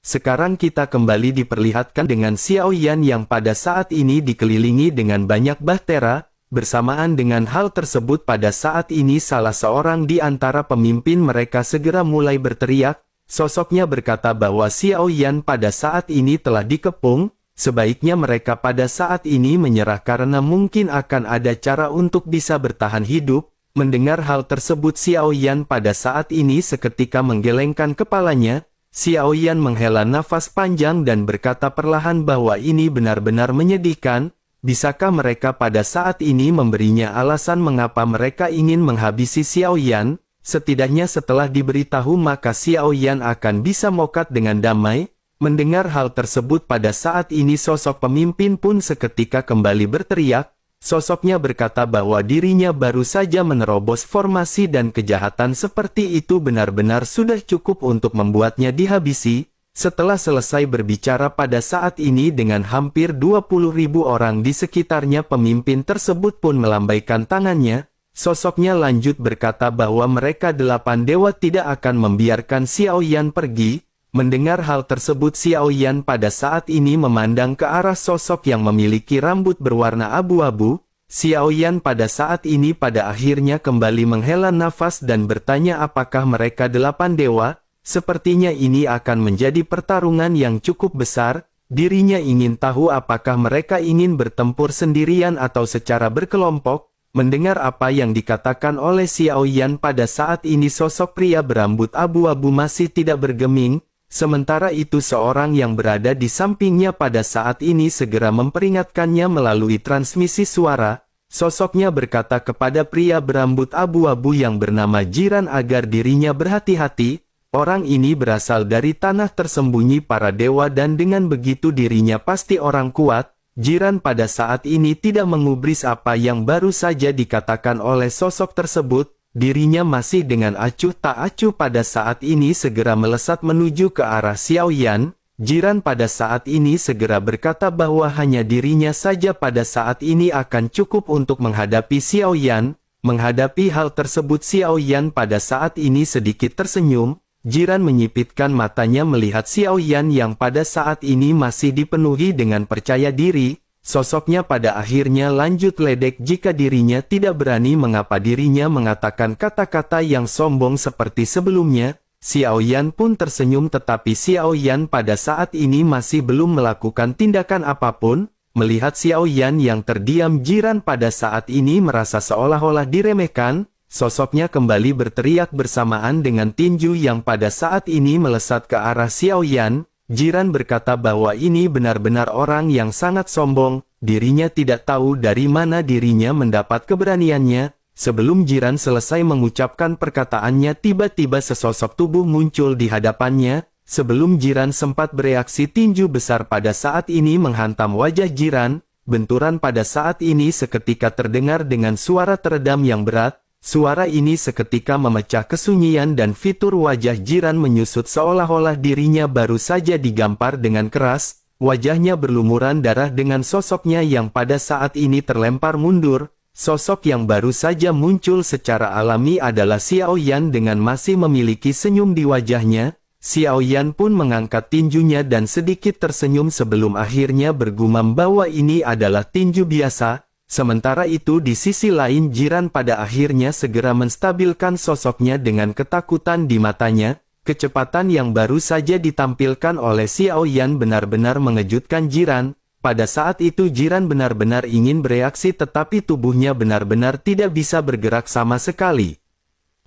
Sekarang kita kembali diperlihatkan dengan Xiao Yan yang pada saat ini dikelilingi dengan banyak bahtera. Bersamaan dengan hal tersebut pada saat ini salah seorang di antara pemimpin mereka segera mulai berteriak. Sosoknya berkata bahwa Xiao Yan pada saat ini telah dikepung. Sebaiknya mereka pada saat ini menyerah karena mungkin akan ada cara untuk bisa bertahan hidup. Mendengar hal tersebut Xiao Yan pada saat ini seketika menggelengkan kepalanya. Xiao Yan menghela nafas panjang dan berkata perlahan bahwa ini benar-benar menyedihkan. Bisakah mereka pada saat ini memberinya alasan mengapa mereka ingin menghabisi Xiao Yan? Setidaknya setelah diberitahu maka Xiao Yan akan bisa mokat dengan damai. Mendengar hal tersebut pada saat ini sosok pemimpin pun seketika kembali berteriak. Sosoknya berkata bahwa dirinya baru saja menerobos formasi dan kejahatan seperti itu benar-benar sudah cukup untuk membuatnya dihabisi. Setelah selesai berbicara pada saat ini dengan hampir 20.000 orang di sekitarnya pemimpin tersebut pun melambaikan tangannya. Sosoknya lanjut berkata bahwa mereka 8 dewa tidak akan membiarkan Xiao Yan pergi. Mendengar hal tersebut Xiao Yan pada saat ini memandang ke arah sosok yang memiliki rambut berwarna abu-abu. Xiao Yan pada saat ini pada akhirnya kembali menghela nafas dan bertanya apakah mereka 8 dewa. Sepertinya ini akan menjadi pertarungan yang cukup besar. Dirinya ingin tahu apakah mereka ingin bertempur sendirian atau secara berkelompok. Mendengar apa yang dikatakan oleh Xiao Yan pada saat ini sosok pria berambut abu-abu masih tidak bergeming. Sementara itu seorang yang berada di sampingnya pada saat ini segera memperingatkannya melalui transmisi suara. Sosoknya berkata kepada pria berambut abu-abu yang bernama Jiran agar dirinya berhati-hati. Orang ini berasal dari tanah tersembunyi para dewa dan dengan begitu dirinya pasti orang kuat. Jiran pada saat ini tidak mengubris apa yang baru saja dikatakan oleh sosok tersebut. Dirinya masih dengan acuh tak acuh pada saat ini segera melesat menuju ke arah Xiao Yan. Jiran pada saat ini segera berkata bahwa hanya dirinya saja pada saat ini akan cukup untuk menghadapi Xiao Yan. Menghadapi hal tersebut Xiao Yan pada saat ini sedikit tersenyum. Jiran menyipitkan matanya melihat Xiao Yan yang pada saat ini masih dipenuhi dengan percaya diri. Sosoknya pada akhirnya lanjut ledek jika dirinya tidak berani mengapa dirinya mengatakan kata-kata yang sombong seperti sebelumnya. Xiao Yan pun tersenyum tetapi Xiao Yan pada saat ini masih belum melakukan tindakan apapun. Melihat Xiao Yan yang terdiam Jiran pada saat ini merasa seolah-olah diremehkan. Sosoknya kembali berteriak bersamaan dengan tinju yang pada saat ini melesat ke arah Xiao Yan. Jiran berkata bahwa ini benar-benar orang yang sangat sombong, dirinya tidak tahu dari mana dirinya mendapat keberaniannya. Sebelum Jiran selesai mengucapkan perkataannya tiba-tiba sesosok tubuh muncul di hadapannya. Sebelum Jiran sempat bereaksi tinju besar pada saat ini menghantam wajah Jiran. Benturan pada saat ini seketika terdengar dengan suara teredam yang berat. Suara ini seketika memecah kesunyian dan fitur wajah Jiran menyusut seolah-olah dirinya baru saja digampar dengan keras. Wajahnya berlumuran darah dengan sosoknya yang pada saat ini terlempar mundur. Sosok yang baru saja muncul secara alami adalah Xiao Yan dengan masih memiliki senyum di wajahnya. Xiao Yan pun mengangkat tinjunya dan sedikit tersenyum sebelum akhirnya bergumam bahwa ini adalah tinju biasa. Sementara itu di sisi lain Jiran pada akhirnya segera menstabilkan sosoknya dengan ketakutan di matanya. Kecepatan yang baru saja ditampilkan oleh Xiao Yan benar-benar mengejutkan Jiran. Pada saat itu Jiran benar-benar ingin bereaksi tetapi tubuhnya benar-benar tidak bisa bergerak sama sekali.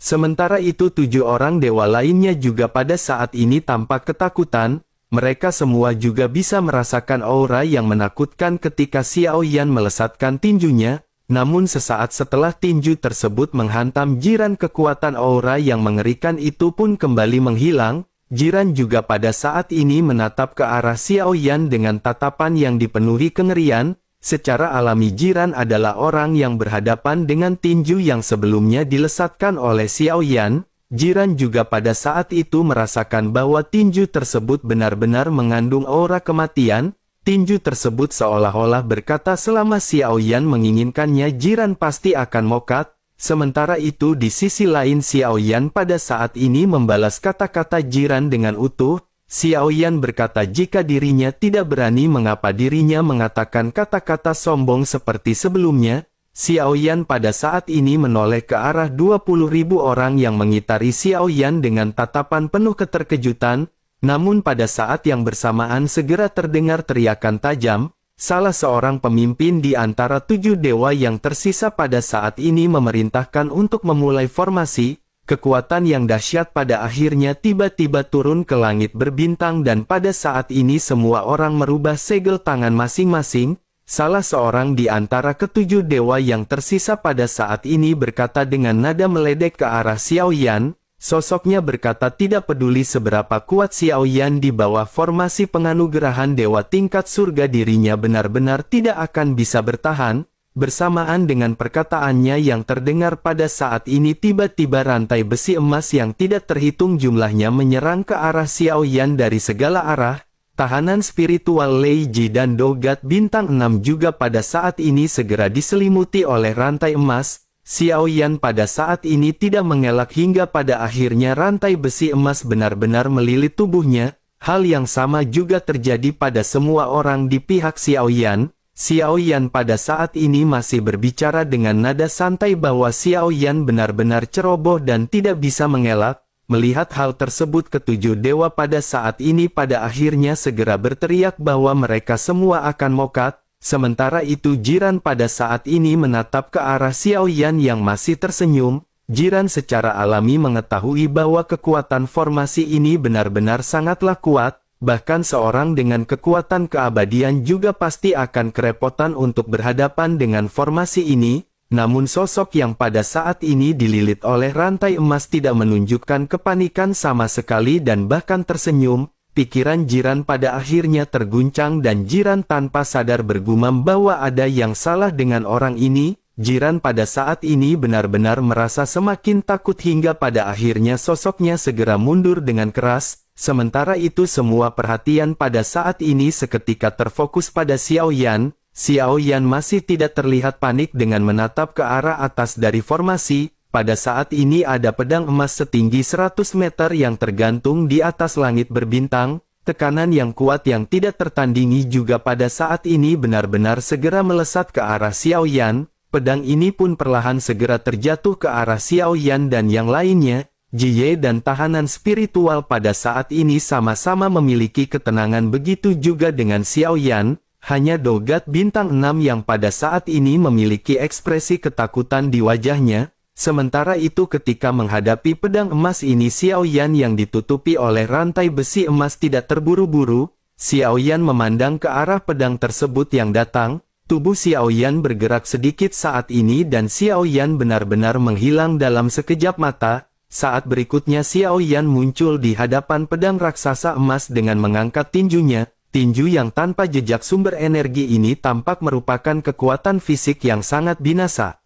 Sementara itu 7 orang dewa lainnya juga pada saat ini tampak ketakutan. Mereka semua juga bisa merasakan aura yang menakutkan ketika Xiao Yan melesatkan tinjunya. Namun sesaat setelah tinju tersebut menghantam Jiran kekuatan aura yang mengerikan itu pun kembali menghilang. Jiran juga pada saat ini menatap ke arah Xiao Yan dengan tatapan yang dipenuhi kengerian. Secara alami Jiran adalah orang yang berhadapan dengan tinju yang sebelumnya dilesatkan oleh Xiao Yan. Jiran juga pada saat itu merasakan bahwa tinju tersebut benar-benar mengandung aura kematian. Tinju tersebut seolah-olah berkata selama Xiao Yan menginginkannya Jiran pasti akan mokat. Sementara itu di sisi lain Xiao Yan pada saat ini membalas kata-kata Jiran dengan utuh. Xiao Yan berkata jika dirinya tidak berani mengapa dirinya mengatakan kata-kata sombong seperti sebelumnya. Xiao Yan pada saat ini menoleh ke arah 20.000 orang yang mengitari Xiao Yan dengan tatapan penuh keterkejutan, namun pada saat yang bersamaan segera terdengar teriakan tajam. Salah seorang pemimpin di antara 7 dewa yang tersisa pada saat ini memerintahkan untuk memulai formasi. Kekuatan yang dahsyat pada akhirnya tiba-tiba turun ke langit berbintang dan pada saat ini semua orang merubah segel tangan masing-masing. Salah seorang di antara ketujuh dewa yang tersisa pada saat ini berkata dengan nada meledek ke arah Xiao Yan. Sosoknya berkata tidak peduli seberapa kuat Xiao Yan di bawah formasi penganugerahan dewa tingkat surga dirinya benar-benar tidak akan bisa bertahan. Bersamaan dengan perkataannya yang terdengar pada saat ini tiba-tiba rantai besi emas yang tidak terhitung jumlahnya menyerang ke arah Xiao Yan dari segala arah. Tahanan spiritual Lei Ji dan Dogat bintang 6 juga pada saat ini segera diselimuti oleh rantai emas. Xiao Yan pada saat ini tidak mengelak hingga pada akhirnya rantai besi emas benar-benar melilit tubuhnya. Hal yang sama juga terjadi pada semua orang di pihak Xiao Yan. Xiao Yan pada saat ini masih berbicara dengan nada santai bahwa Xiao Yan benar-benar ceroboh dan tidak bisa mengelak. Melihat hal tersebut ketujuh dewa pada saat ini pada akhirnya segera berteriak bahwa mereka semua akan mokat. Sementara itu Jiran pada saat ini menatap ke arah Xiao Yan yang masih tersenyum. Jiran secara alami mengetahui bahwa kekuatan formasi ini benar-benar sangatlah kuat. Bahkan seorang dengan kekuatan keabadian juga pasti akan kerepotan untuk berhadapan dengan formasi ini. Namun sosok yang pada saat ini dililit oleh rantai emas tidak menunjukkan kepanikan sama sekali dan bahkan tersenyum. Pikiran Jiran pada akhirnya terguncang dan Jiran tanpa sadar bergumam bahwa ada yang salah dengan orang ini. Jiran pada saat ini benar-benar merasa semakin takut hingga pada akhirnya sosoknya segera mundur dengan keras. Sementara itu semua perhatian pada saat ini seketika terfokus pada Xiao Yan. Xiao Yan masih tidak terlihat panik dengan menatap ke arah atas dari formasi. Pada saat ini ada pedang emas setinggi 100 meter yang tergantung di atas langit berbintang. Tekanan yang kuat yang tidak tertandingi juga pada saat ini benar-benar segera melesat ke arah Xiao Yan. Pedang ini pun perlahan segera terjatuh ke arah Xiao Yan dan yang lainnya. Jiye dan tahanan spiritual pada saat ini sama-sama memiliki ketenangan, begitu juga dengan Xiao Yan. Hanya Dogat bintang 6 yang pada saat ini memiliki ekspresi ketakutan di wajahnya. Sementara itu ketika menghadapi pedang emas ini Xiao Yan yang ditutupi oleh rantai besi emas tidak terburu-buru. Xiao Yan memandang ke arah pedang tersebut yang datang. Tubuh Xiao Yan bergerak sedikit saat ini dan Xiao Yan benar-benar menghilang dalam sekejap mata. Saat berikutnya Xiao Yan muncul di hadapan pedang raksasa emas dengan mengangkat tinjunya. Tinju yang tanpa jejak sumber energi ini tampak merupakan kekuatan fisik yang sangat binasa.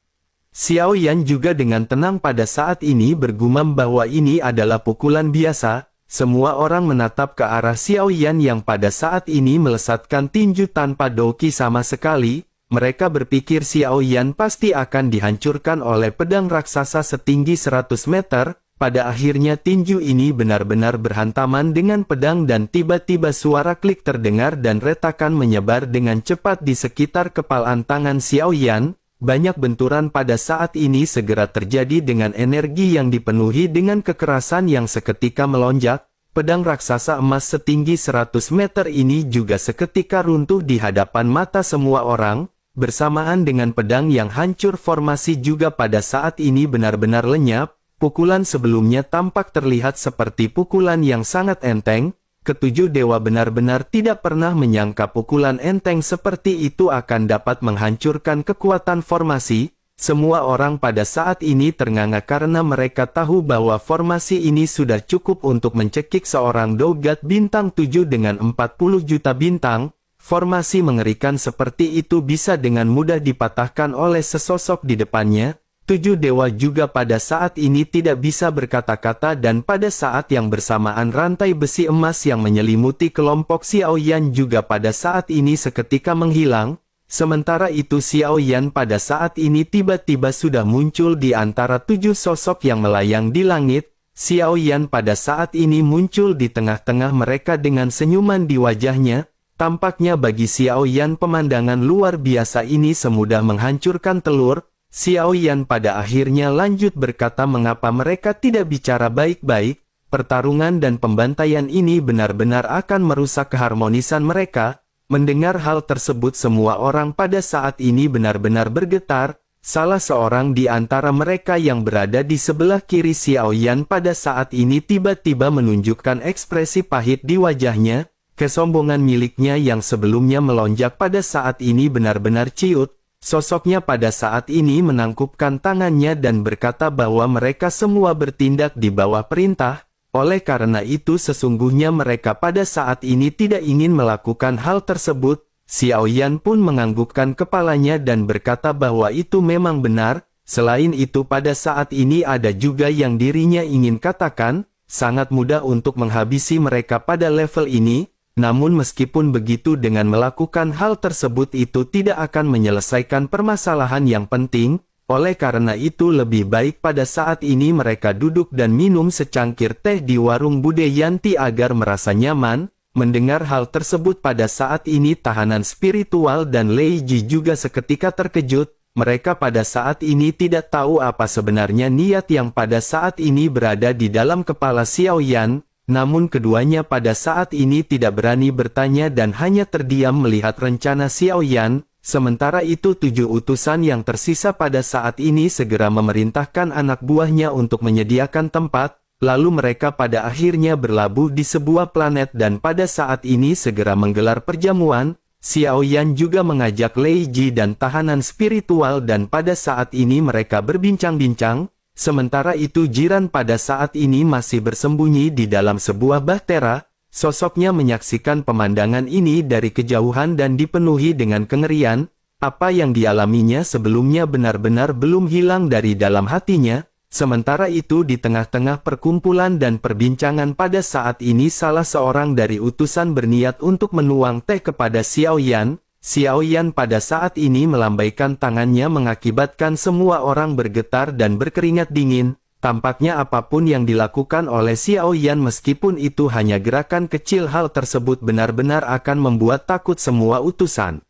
Xiao Yan juga dengan tenang pada saat ini bergumam bahwa ini adalah pukulan biasa. Semua orang menatap ke arah Xiao Yan yang pada saat ini melesatkan tinju tanpa doki sama sekali. Mereka berpikir Xiao Yan pasti akan dihancurkan oleh pedang raksasa setinggi 100 meter. Pada akhirnya tinju ini benar-benar berhantaman dengan pedang dan tiba-tiba suara klik terdengar dan retakan menyebar dengan cepat di sekitar kepalan tangan Xiao Yan. Banyak benturan pada saat ini segera terjadi dengan energi yang dipenuhi dengan kekerasan yang seketika melonjak. Pedang raksasa emas setinggi 100 meter ini juga seketika runtuh di hadapan mata semua orang. Bersamaan dengan pedang yang hancur formasi juga pada saat ini benar-benar lenyap. Pukulan sebelumnya tampak terlihat seperti pukulan yang sangat enteng. Ketujuh dewa benar-benar tidak pernah menyangka pukulan enteng seperti itu akan dapat menghancurkan kekuatan formasi. Semua orang pada saat ini ternganga karena mereka tahu bahwa formasi ini sudah cukup untuk mencekik seorang Dogat bintang 7 dengan 40 juta bintang. Formasi mengerikan seperti itu bisa dengan mudah dipatahkan oleh sesosok di depannya. 7 dewa juga pada saat ini tidak bisa berkata-kata dan pada saat yang bersamaan rantai besi emas yang menyelimuti kelompok Xiao Yan juga pada saat ini seketika menghilang. Sementara itu Xiao Yan pada saat ini tiba-tiba sudah muncul di antara 7 sosok yang melayang di langit. Xiao Yan pada saat ini muncul di tengah-tengah mereka dengan senyuman di wajahnya. Tampaknya bagi Xiao Yan pemandangan luar biasa ini semudah menghancurkan telur. Xiao Yan pada akhirnya lanjut berkata mengapa mereka tidak bicara baik-baik. Pertarungan dan pembantaian ini benar-benar akan merusak keharmonisan mereka. Mendengar hal tersebut semua orang pada saat ini benar-benar bergetar. Salah seorang di antara mereka yang berada di sebelah kiri Xiao Yan pada saat ini tiba-tiba menunjukkan ekspresi pahit di wajahnya. Kesombongan miliknya yang sebelumnya melonjak pada saat ini benar-benar ciut. Sosoknya pada saat ini menangkupkan tangannya dan berkata bahwa mereka semua bertindak di bawah perintah. Oleh karena itu sesungguhnya mereka pada saat ini tidak ingin melakukan hal tersebut. Xiao Yan pun menganggukkan kepalanya dan berkata bahwa itu memang benar. Selain itu pada saat ini ada juga yang dirinya ingin katakan, sangat mudah untuk menghabisi mereka pada level ini. Namun meskipun begitu dengan melakukan hal tersebut itu tidak akan menyelesaikan permasalahan yang penting. Oleh karena itu lebih baik pada saat ini mereka duduk dan minum secangkir teh di warung Bude Yanti agar merasa nyaman. Mendengar hal tersebut pada saat ini tahanan spiritual dan Lei Ji juga seketika terkejut. Mereka pada saat ini tidak tahu apa sebenarnya niat yang pada saat ini berada di dalam kepala Xiao Yan. Namun keduanya pada saat ini tidak berani bertanya dan hanya terdiam melihat rencana Xiao Yan. Sementara itu 7 utusan yang tersisa pada saat ini segera memerintahkan anak buahnya untuk menyediakan tempat, lalu mereka pada akhirnya berlabuh di sebuah planet dan pada saat ini segera menggelar perjamuan. Xiao Yan juga mengajak Lei Ji dan tahanan spiritual dan pada saat ini mereka berbincang-bincang. Sementara itu Jiran pada saat ini masih bersembunyi di dalam sebuah bahtera. Sosoknya menyaksikan pemandangan ini dari kejauhan dan dipenuhi dengan kengerian. Apa yang dialaminya sebelumnya benar-benar belum hilang dari dalam hatinya. Sementara itu di tengah-tengah perkumpulan dan perbincangan pada saat ini salah seorang dari utusan berniat untuk menuang teh kepada Xiao Yan. Xiao Yan pada saat ini melambaikan tangannya mengakibatkan semua orang bergetar dan berkeringat dingin. Tampaknya apapun yang dilakukan oleh Xiao Yan meskipun itu hanya gerakan kecil hal tersebut benar-benar akan membuat takut semua utusan.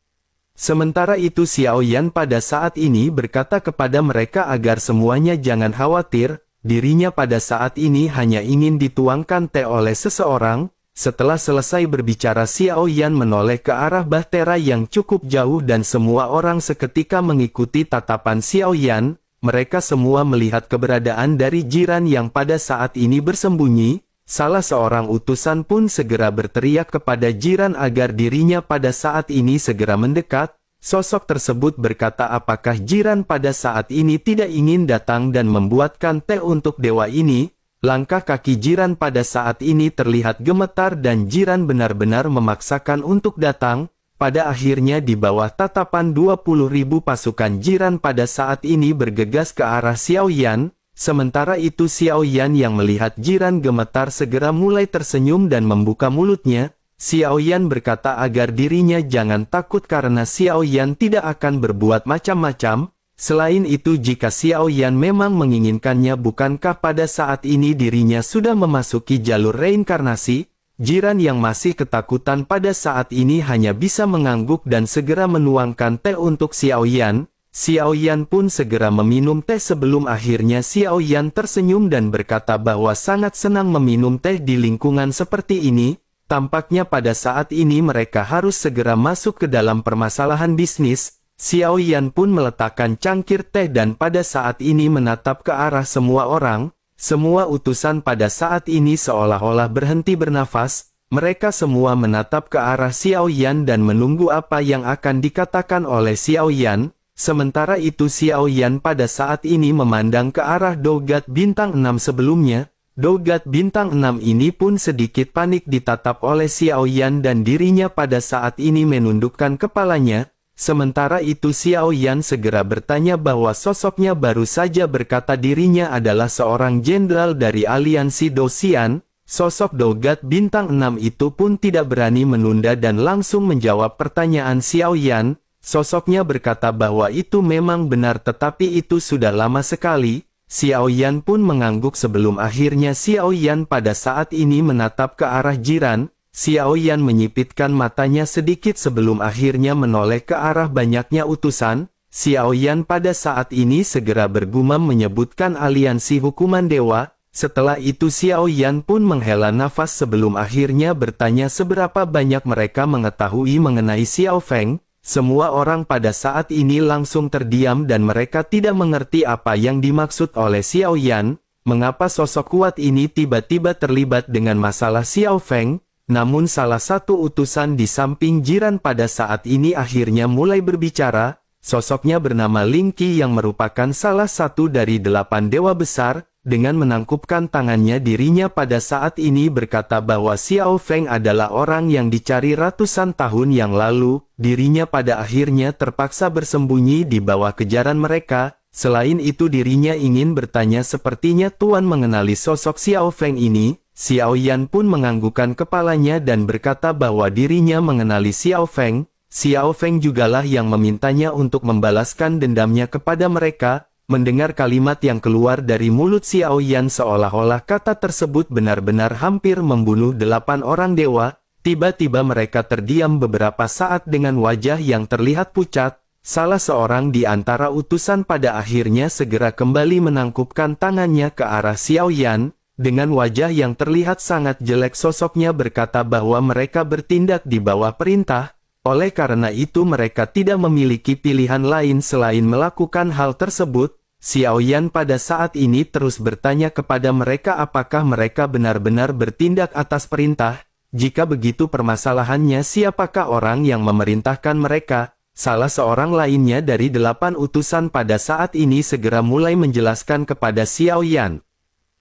Sementara itu Xiao Yan pada saat ini berkata kepada mereka agar semuanya jangan khawatir, dirinya pada saat ini hanya ingin dituangkan teh oleh seseorang. Setelah selesai berbicara Xiao Yan menoleh ke arah bahtera yang cukup jauh dan semua orang seketika mengikuti tatapan Xiao Yan. Mereka semua melihat keberadaan dari Jiran yang pada saat ini bersembunyi. Salah seorang utusan pun segera berteriak kepada Jiran agar dirinya pada saat ini segera mendekat. Sosok tersebut berkata apakah Jiran pada saat ini tidak ingin datang dan membuatkan teh untuk dewa ini. Langkah kaki Jiran pada saat ini terlihat gemetar dan Jiran benar-benar memaksakan untuk datang. Pada akhirnya di bawah tatapan 20.000 pasukan Jiran pada saat ini bergegas ke arah Xiao Yan. Sementara itu Xiao Yan yang melihat Jiran gemetar segera mulai tersenyum dan membuka mulutnya. Xiao Yan berkata agar dirinya jangan takut karena Xiao Yan tidak akan berbuat macam-macam. Selain itu jika Xiao Yan memang menginginkannya bukankah pada saat ini dirinya sudah memasuki jalur reinkarnasi? Jiran yang masih ketakutan pada saat ini hanya bisa mengangguk dan segera menuangkan teh untuk Xiao Yan. Xiao Yan pun segera meminum teh sebelum akhirnya Xiao Yan tersenyum dan berkata bahwa sangat senang meminum teh di lingkungan seperti ini. Tampaknya pada saat ini mereka harus segera masuk ke dalam permasalahan bisnis. Xiao Yan pun meletakkan cangkir teh dan pada saat ini menatap ke arah semua orang. Semua utusan pada saat ini seolah-olah berhenti bernafas. Mereka semua menatap ke arah Xiao Yan dan menunggu apa yang akan dikatakan oleh Xiao Yan. Sementara itu Xiao Yan pada saat ini memandang ke arah Dogat Bintang 6 sebelumnya. Dogat Bintang 6 ini pun sedikit panik ditatap oleh Xiao Yan dan dirinya pada saat ini menundukkan kepalanya. Sementara itu Xiao Yan segera bertanya bahwa sosoknya baru saja berkata dirinya adalah seorang jenderal dari aliansi Dosian. Sosok Dogat Bintang 6 itu pun tidak berani menunda dan langsung menjawab pertanyaan Xiao Yan. Sosoknya berkata bahwa itu memang benar tetapi itu sudah lama sekali. Xiao Yan pun mengangguk sebelum akhirnya Xiao Yan pada saat ini menatap ke arah jiran. Xiao Yan menyipitkan matanya sedikit sebelum akhirnya menoleh ke arah banyaknya utusan. Xiao Yan pada saat ini segera bergumam menyebutkan aliansi hukuman dewa. Setelah itu Xiao Yan pun menghela nafas sebelum akhirnya bertanya seberapa banyak mereka mengetahui mengenai Xiao Feng. Semua orang pada saat ini langsung terdiam dan mereka tidak mengerti apa yang dimaksud oleh Xiao Yan. Mengapa sosok kuat ini tiba-tiba terlibat dengan masalah Xiao Feng? Namun salah satu utusan di samping jiran pada saat ini akhirnya mulai berbicara. Sosoknya bernama Ling Qi yang merupakan salah satu dari 8 dewa besar. Dengan menangkupkan tangannya dirinya pada saat ini berkata bahwa Xiao Feng adalah orang yang dicari ratusan tahun yang lalu. Dirinya pada akhirnya terpaksa bersembunyi di bawah kejaran mereka. Selain itu dirinya ingin bertanya sepertinya Tuan mengenali sosok Xiao Feng ini. Xiao Yan pun menganggukkan kepalanya dan berkata bahwa dirinya mengenali Xiao Feng. Xiao Feng jugalah yang memintanya untuk membalaskan dendamnya kepada mereka. Mendengar kalimat yang keluar dari mulut Xiao Yan seolah-olah kata tersebut benar-benar hampir membunuh 8 orang dewa. Tiba-tiba mereka terdiam beberapa saat dengan wajah yang terlihat pucat. Salah seorang di antara utusan pada akhirnya segera kembali menangkupkan tangannya ke arah Xiao Yan. Dengan wajah yang terlihat sangat jelek sosoknya berkata bahwa mereka bertindak di bawah perintah. Oleh karena itu mereka tidak memiliki pilihan lain selain melakukan hal tersebut. Xiao Yan pada saat ini terus bertanya kepada mereka apakah mereka benar-benar bertindak atas perintah. Jika begitu permasalahannya siapakah orang yang memerintahkan mereka? Salah seorang lainnya dari 8 utusan pada saat ini segera mulai menjelaskan kepada Xiao Yan.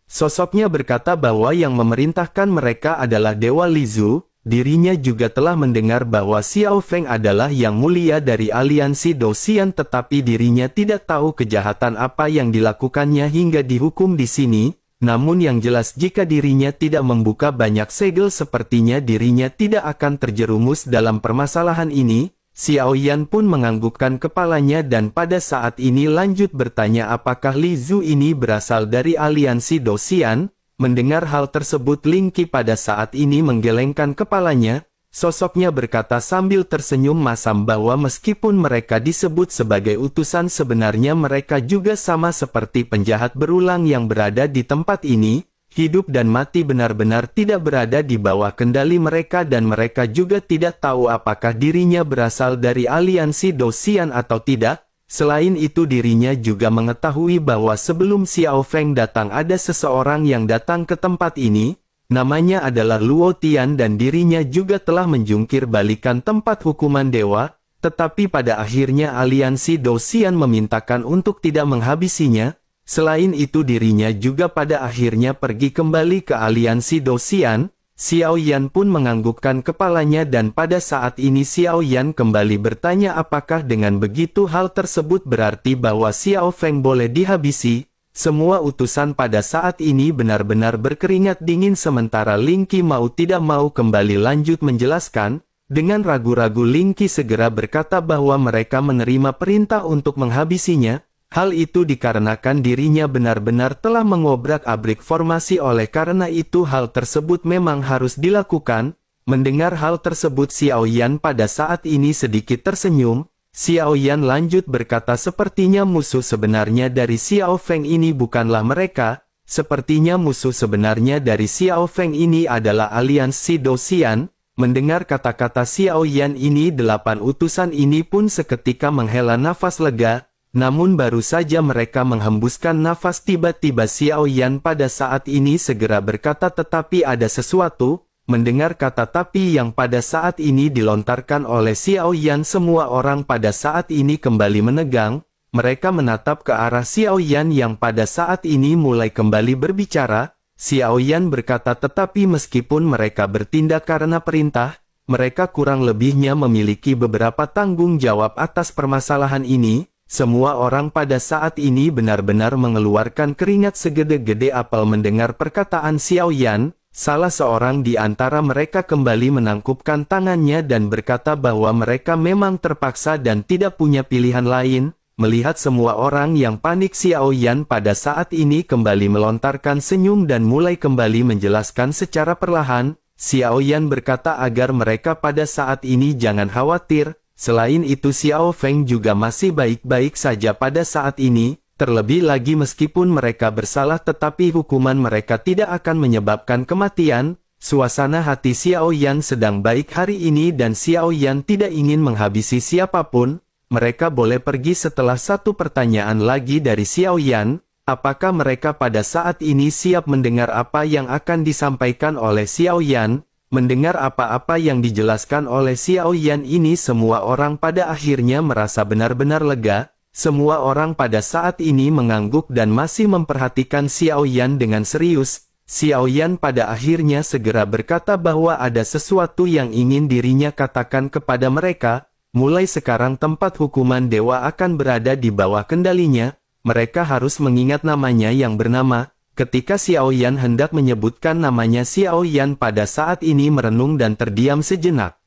Sosoknya berkata bahwa yang memerintahkan mereka adalah Dewa Lizu. Dirinya juga telah mendengar bahwa Xiao Feng adalah yang mulia dari aliansi Dou-Xian tetapi dirinya tidak tahu kejahatan apa yang dilakukannya hingga dihukum di sini. Namun yang jelas jika dirinya tidak membuka banyak segel sepertinya dirinya tidak akan terjerumus dalam permasalahan ini. Xiao Yan pun menganggukkan kepalanya dan pada saat ini lanjut bertanya apakah Li Zu ini berasal dari aliansi Dou-Xian. Mendengar hal tersebut Ling Qi pada saat ini menggelengkan kepalanya. Sosoknya berkata sambil tersenyum masam bahwa meskipun mereka disebut sebagai utusan sebenarnya mereka juga sama seperti penjahat berulang yang berada di tempat ini. Hidup dan mati benar-benar tidak berada di bawah kendali mereka dan mereka juga tidak tahu apakah dirinya berasal dari aliansi Dou-Xian atau tidak. Selain itu dirinya juga mengetahui bahwa sebelum Xiao Feng datang ada seseorang yang datang ke tempat ini. Namanya adalah Luo Tian dan dirinya juga telah menjungkir balikan tempat hukuman dewa. Tetapi pada akhirnya aliansi Dou-Xian memintakan untuk tidak menghabisinya. Selain itu dirinya juga pada akhirnya pergi kembali ke aliansi Dou-Xian. Xiao Yan pun menganggukkan kepalanya dan pada saat ini Xiao Yan kembali bertanya apakah dengan begitu hal tersebut berarti bahwa Xiao Feng boleh dihabisi. Semua utusan pada saat ini benar-benar berkeringat dingin sementara Ling Qi mau tidak mau kembali lanjut menjelaskan. Dengan ragu-ragu Ling Qi segera berkata bahwa mereka menerima perintah untuk menghabisinya. Hal itu dikarenakan dirinya benar-benar telah mengobrak-abrik formasi oleh karena itu hal tersebut memang harus dilakukan. Mendengar hal tersebut Xiao Yan pada saat ini sedikit tersenyum. Xiao Yan lanjut berkata sepertinya musuh sebenarnya dari Xiao Feng ini bukanlah mereka. Sepertinya musuh sebenarnya dari Xiao Feng ini adalah aliansi Dou-Xian. Mendengar kata-kata Xiao Yan ini 8 utusan ini pun seketika menghela nafas lega. Namun baru saja mereka menghembuskan nafas tiba-tiba Xiao Yan pada saat ini segera berkata tetapi ada sesuatu. Mendengar kata tapi yang pada saat ini dilontarkan oleh Xiao Yan semua orang pada saat ini kembali menegang. Mereka menatap ke arah Xiao Yan yang pada saat ini mulai kembali berbicara. Xiao Yan berkata tetapi meskipun mereka bertindak karena perintah, mereka kurang lebihnya memiliki beberapa tanggung jawab atas permasalahan ini. Semua orang pada saat ini benar-benar mengeluarkan keringat segede-gede apel mendengar perkataan Xiao Yan. Salah seorang di antara mereka kembali menangkupkan tangannya dan berkata bahwa mereka memang terpaksa dan tidak punya pilihan lain. Melihat semua orang yang panik, Xiao Yan pada saat ini kembali melontarkan senyum dan mulai kembali menjelaskan secara perlahan. Xiao Yan berkata agar mereka pada saat ini jangan khawatir. Selain itu Xiao Feng juga masih baik-baik saja pada saat ini. Terlebih lagi meskipun mereka bersalah tetapi hukuman mereka tidak akan menyebabkan kematian. Suasana hati Xiao Yan sedang baik hari ini dan Xiao Yan tidak ingin menghabisi siapapun. Mereka boleh pergi. Setelah satu pertanyaan lagi dari Xiao Yan, apakah mereka pada saat ini siap mendengar apa yang akan disampaikan oleh Xiao Yan? Mendengar apa-apa yang dijelaskan oleh Xiao Yan ini, semua orang pada akhirnya merasa benar-benar lega. Semua orang pada saat ini mengangguk dan masih memperhatikan Xiao Yan dengan serius. Xiao Yan pada akhirnya segera berkata bahwa ada sesuatu yang ingin dirinya katakan kepada mereka. Mulai sekarang tempat hukuman dewa akan berada di bawah kendalinya. Mereka harus mengingat namanya yang bernama. Ketika Xiao Yan hendak menyebutkan namanya, Xiao Yan pada saat ini merenung dan terdiam sejenak.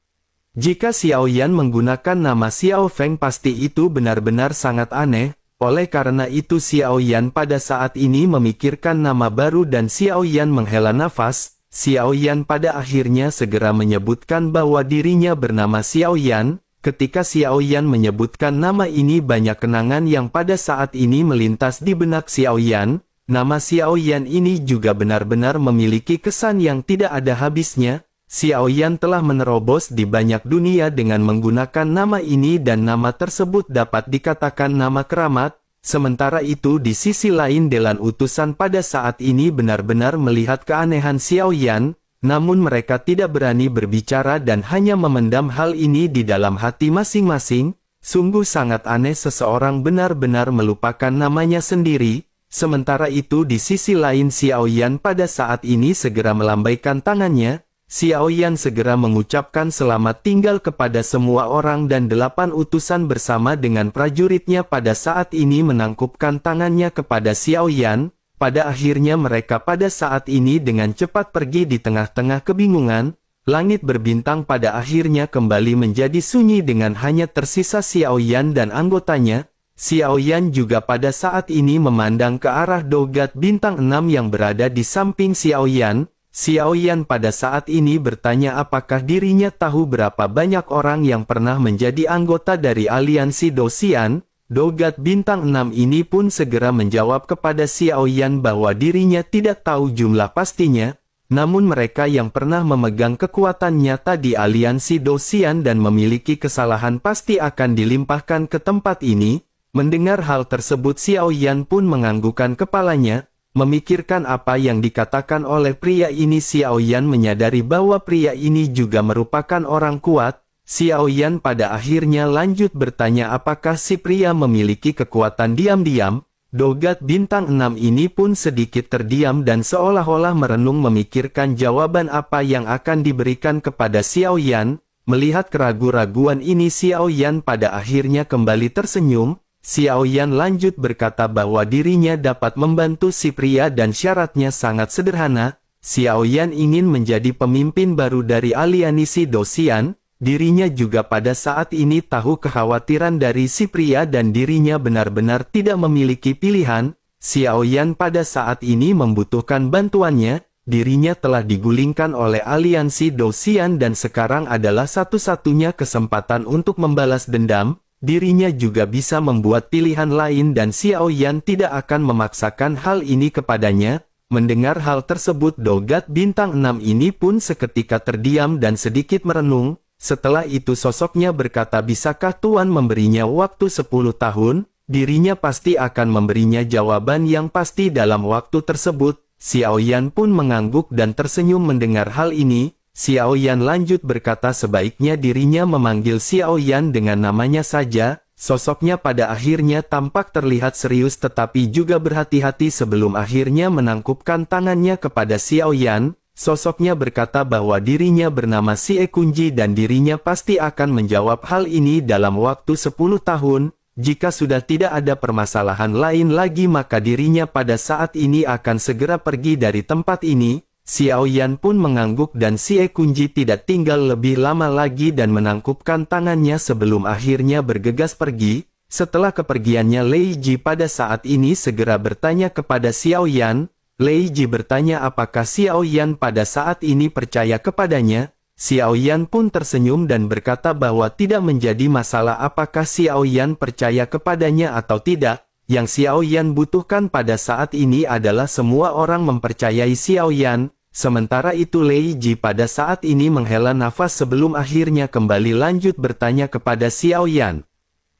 Jika Xiao Yan menggunakan nama Xiao Feng pasti itu benar-benar sangat aneh. Oleh karena itu Xiao Yan pada saat ini memikirkan nama baru dan Xiao Yan menghela nafas. Xiao Yan pada akhirnya segera menyebutkan bahwa dirinya bernama Xiao Yan. Ketika Xiao Yan menyebutkan nama ini, banyak kenangan yang pada saat ini melintas di benak Xiao Yan. Nama Xiao Yan ini juga benar-benar memiliki kesan yang tidak ada habisnya. Xiao Yan telah menerobos di banyak dunia dengan menggunakan nama ini dan nama tersebut dapat dikatakan nama keramat. Sementara itu di sisi lain Delan utusan pada saat ini benar-benar melihat keanehan Xiao Yan, namun mereka tidak berani berbicara dan hanya memendam hal ini di dalam hati masing-masing. Sungguh sangat aneh, seseorang benar-benar melupakan namanya sendiri. Sementara itu di sisi lain Xiao Yan pada saat ini segera melambaikan tangannya. Xiao Yan segera mengucapkan selamat tinggal kepada semua orang dan 8 utusan bersama dengan prajuritnya pada saat ini menangkupkan tangannya kepada Xiao Yan. Pada akhirnya mereka pada saat ini dengan cepat pergi di tengah-tengah kebingungan. Langit berbintang pada akhirnya kembali menjadi sunyi dengan hanya tersisa Xiao Yan dan anggotanya. Xiao Yan juga pada saat ini memandang ke arah Dogat Bintang 6 yang berada di samping Xiao Yan. Xiao Yan pada saat ini bertanya apakah dirinya tahu berapa banyak orang yang pernah menjadi anggota dari aliansi Dosian. Dogat Bintang 6 ini pun segera menjawab kepada Xiao Yan bahwa dirinya tidak tahu jumlah pastinya. Namun mereka yang pernah memegang kekuatan nyata di aliansi Dosian dan memiliki kesalahan pasti akan dilimpahkan ke tempat ini. Mendengar hal tersebut Xiao Yan pun menganggukkan kepalanya. Memikirkan apa yang dikatakan oleh pria ini, Xiao Yan menyadari bahwa pria ini juga merupakan orang kuat. Xiao Yan pada akhirnya lanjut bertanya apakah si pria memiliki kekuatan diam-diam. Dogat Bintang 6 ini pun sedikit terdiam dan seolah-olah merenung memikirkan jawaban apa yang akan diberikan kepada Xiao Yan. Melihat keraguan-raguan ini Xiao Yan pada akhirnya kembali tersenyum. Xiao Yan lanjut berkata bahwa dirinya dapat membantu si pria dan syaratnya sangat sederhana. Xiao Yan ingin menjadi pemimpin baru dari aliansi Dosian. Dirinya juga pada saat ini tahu kekhawatiran dari si pria dan dirinya benar-benar tidak memiliki pilihan. Xiao Yan pada saat ini membutuhkan bantuannya. Dirinya telah digulingkan oleh aliansi Dosian dan sekarang adalah satu-satunya kesempatan untuk membalas dendam. Dirinya juga bisa membuat pilihan lain dan Xiao Yan tidak akan memaksakan hal ini kepadanya. Mendengar hal tersebut Dogat Bintang 6 ini pun seketika terdiam dan sedikit merenung. Setelah itu sosoknya berkata, bisakah Tuan memberinya waktu 10 tahun? Dirinya pasti akan memberinya jawaban yang pasti dalam waktu tersebut. Xiao Yan pun mengangguk dan tersenyum mendengar hal ini. Xiao Yan lanjut berkata sebaiknya dirinya memanggil Xiao Yan dengan namanya saja. Sosoknya pada akhirnya tampak terlihat serius tetapi juga berhati-hati sebelum akhirnya menangkupkan tangannya kepada Xiao Yan. Sosoknya berkata bahwa dirinya bernama Xie Kunji dan dirinya pasti akan menjawab hal ini dalam waktu 10 tahun. Jika sudah tidak ada permasalahan lain lagi maka dirinya pada saat ini akan segera pergi dari tempat ini. Xiao Yan pun mengangguk dan Xie Kunji tidak tinggal lebih lama lagi dan menangkupkan tangannya sebelum akhirnya bergegas pergi. Setelah kepergiannya Lei Ji pada saat ini segera bertanya kepada Xiao Yan. Lei Ji bertanya apakah Xiao Yan pada saat ini percaya kepadanya. Xiao Yan pun tersenyum dan berkata bahwa tidak menjadi masalah apakah Xiao Yan percaya kepadanya atau tidak. Yang Xiao Yan butuhkan pada saat ini adalah semua orang mempercayai Xiao Yan. Sementara itu Lei Ji pada saat ini menghela nafas sebelum akhirnya kembali lanjut bertanya kepada Xiao Yan.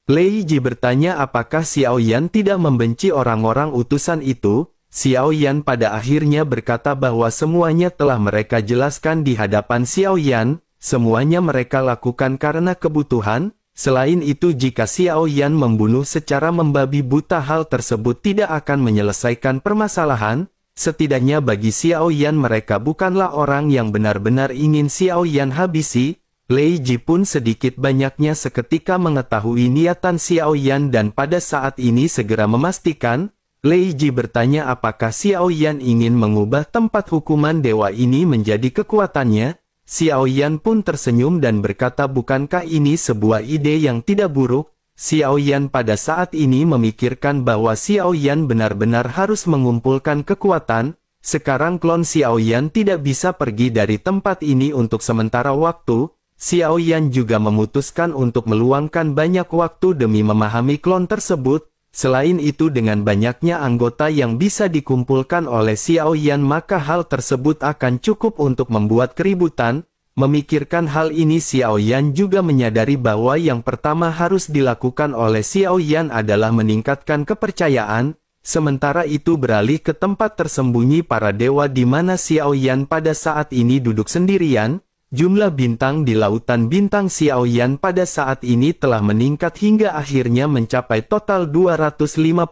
Lei Ji bertanya apakah Xiao Yan tidak membenci orang-orang utusan itu. Xiao Yan pada akhirnya berkata bahwa semuanya telah mereka jelaskan di hadapan Xiao Yan, semuanya mereka lakukan karena kebutuhan. Selain itu jika Xiao Yan membunuh secara membabi buta hal tersebut tidak akan menyelesaikan permasalahan. Setidaknya bagi Xiao Yan mereka bukanlah orang yang benar-benar ingin Xiao Yan habisi. Lei Ji pun sedikit banyaknya seketika mengetahui niatan Xiao Yan dan pada saat ini segera memastikan. Lei Ji bertanya apakah Xiao Yan ingin mengubah tempat hukuman dewa ini menjadi kekuatannya. Xiao Yan pun tersenyum dan berkata bukankah ini sebuah ide yang tidak buruk. Xiao Yan pada saat ini memikirkan bahwa Xiao Yan benar-benar harus mengumpulkan kekuatan. Sekarang klon Xiao Yan tidak bisa pergi dari tempat ini untuk sementara waktu. Xiao Yan juga memutuskan untuk meluangkan banyak waktu demi memahami klon tersebut. Selain itu dengan banyaknya anggota yang bisa dikumpulkan oleh Xiao Yan maka hal tersebut akan cukup untuk membuat keributan. Memikirkan hal ini Xiao Yan juga menyadari bahwa yang pertama harus dilakukan oleh Xiao Yan adalah meningkatkan kepercayaan. Sementara itu beralih ke tempat tersembunyi para dewa di mana Xiao Yan pada saat ini duduk sendirian. Jumlah bintang di lautan bintang Xiao Yan pada saat ini telah meningkat hingga akhirnya mencapai total 250.000.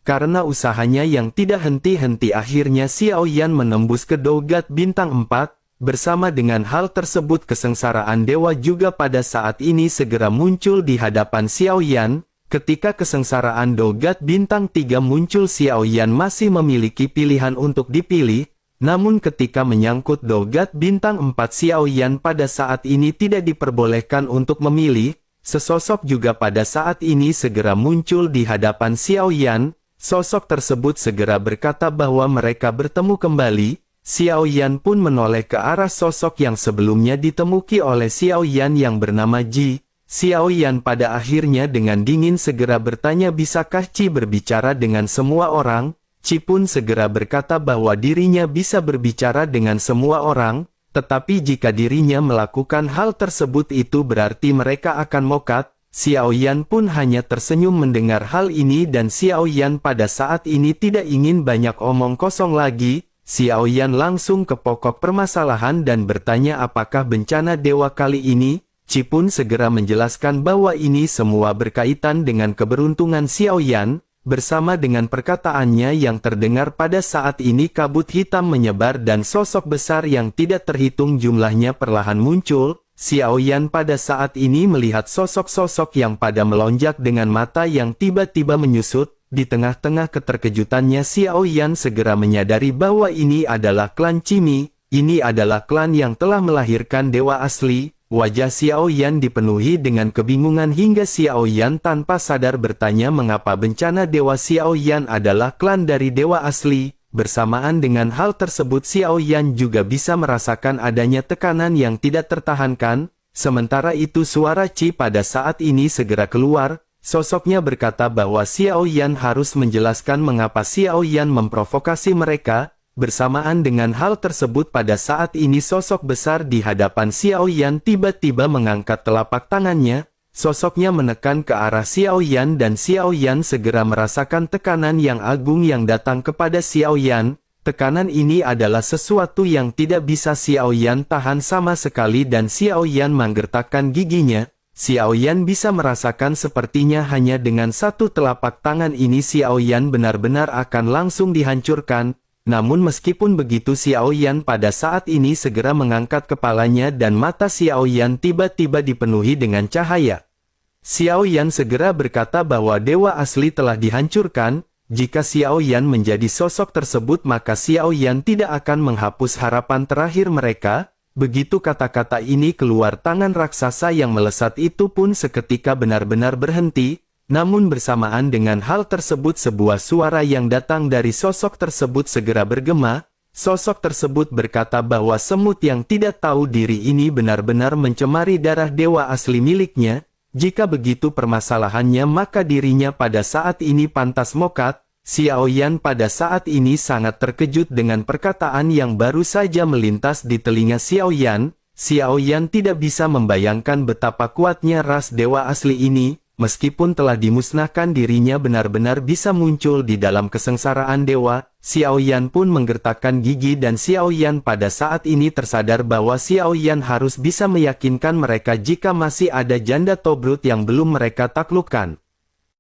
Karena usahanya yang tidak henti-henti akhirnya Xiao Yan menembus ke Dogat bintang 4. Bersama dengan hal tersebut kesengsaraan dewa juga pada saat ini segera muncul di hadapan Xiao Yan. Ketika kesengsaraan Dogat bintang 3 muncul Xiao Yan masih memiliki pilihan untuk dipilih. Namun ketika menyangkut Dogat bintang 4 Xiao Yan pada saat ini tidak diperbolehkan untuk memilih. Sesosok juga pada saat ini segera muncul di hadapan Xiao Yan. Sosok tersebut segera berkata bahwa mereka bertemu kembali. Xiao Yan pun menoleh ke arah sosok yang sebelumnya ditemuki oleh Xiao Yan yang bernama Ji. Xiao Yan pada akhirnya dengan dingin segera bertanya bisakah Ji berbicara dengan semua orang? Ji pun segera berkata bahwa dirinya bisa berbicara dengan semua orang, tetapi jika dirinya melakukan hal tersebut itu berarti mereka akan mokat. Xiao Yan pun hanya tersenyum mendengar hal ini dan Xiao Yan pada saat ini tidak ingin banyak omong kosong lagi. Xiao Yan langsung ke pokok permasalahan dan bertanya apakah bencana dewa kali ini. Ji pun segera menjelaskan bahwa ini semua berkaitan dengan keberuntungan Xiao Yan. Bersama dengan perkataannya yang terdengar pada saat ini kabut hitam menyebar dan sosok besar yang tidak terhitung jumlahnya perlahan muncul. Xiao Yan pada saat ini melihat sosok-sosok yang pada melonjak dengan mata yang tiba-tiba menyusut. Di tengah-tengah keterkejutannya Xiao Yan segera menyadari bahwa ini adalah klan Cimi. Ini adalah klan yang telah melahirkan dewa asli. Wajah Xiao Yan dipenuhi dengan kebingungan hingga Xiao Yan tanpa sadar bertanya mengapa bencana dewa Xiao Yan adalah klan dari dewa asli. Bersamaan dengan hal tersebut Xiao Yan juga bisa merasakan adanya tekanan yang tidak tertahankan. Sementara itu suara Ji pada saat ini segera keluar. Sosoknya berkata bahwa Xiao Yan harus menjelaskan mengapa Xiao Yan memprovokasi mereka. Bersamaan dengan hal tersebut pada saat ini sosok besar di hadapan Xiao Yan tiba-tiba mengangkat telapak tangannya. Sosoknya menekan ke arah Xiao Yan dan Xiao Yan segera merasakan tekanan yang agung yang datang kepada Xiao Yan. Tekanan ini adalah sesuatu yang tidak bisa Xiao Yan tahan sama sekali dan Xiao Yan menggertakkan giginya. Xiao Yan bisa merasakan sepertinya hanya dengan satu telapak tangan ini Xiao Yan benar-benar akan langsung dihancurkan. Namun meskipun begitu Xiao Yan pada saat ini segera mengangkat kepalanya dan mata Xiao Yan tiba-tiba dipenuhi dengan cahaya. Xiao Yan segera berkata bahwa dewa asli telah dihancurkan. Jika Xiao Yan menjadi sosok tersebut maka Xiao Yan tidak akan menghapus harapan terakhir mereka. Begitu kata-kata ini keluar tangan raksasa yang melesat itu pun seketika benar-benar berhenti. Namun bersamaan dengan hal tersebut sebuah suara yang datang dari sosok tersebut segera bergema. Sosok tersebut berkata bahwa semut yang tidak tahu diri ini benar-benar mencemari darah dewa asli miliknya. Jika begitu permasalahannya maka dirinya pada saat ini pantas mokat. Xiao Yan pada saat ini sangat terkejut dengan perkataan yang baru saja melintas di telinga Xiao Yan. Xiao Yan tidak bisa membayangkan betapa kuatnya ras dewa asli ini. Meskipun telah dimusnahkan dirinya benar-benar bisa muncul di dalam kesengsaraan dewa. Xiao Yan pun menggertakkan gigi dan Xiao Yan pada saat ini tersadar bahwa Xiao Yan harus bisa meyakinkan mereka jika masih ada janda Tobrut yang belum mereka taklukkan.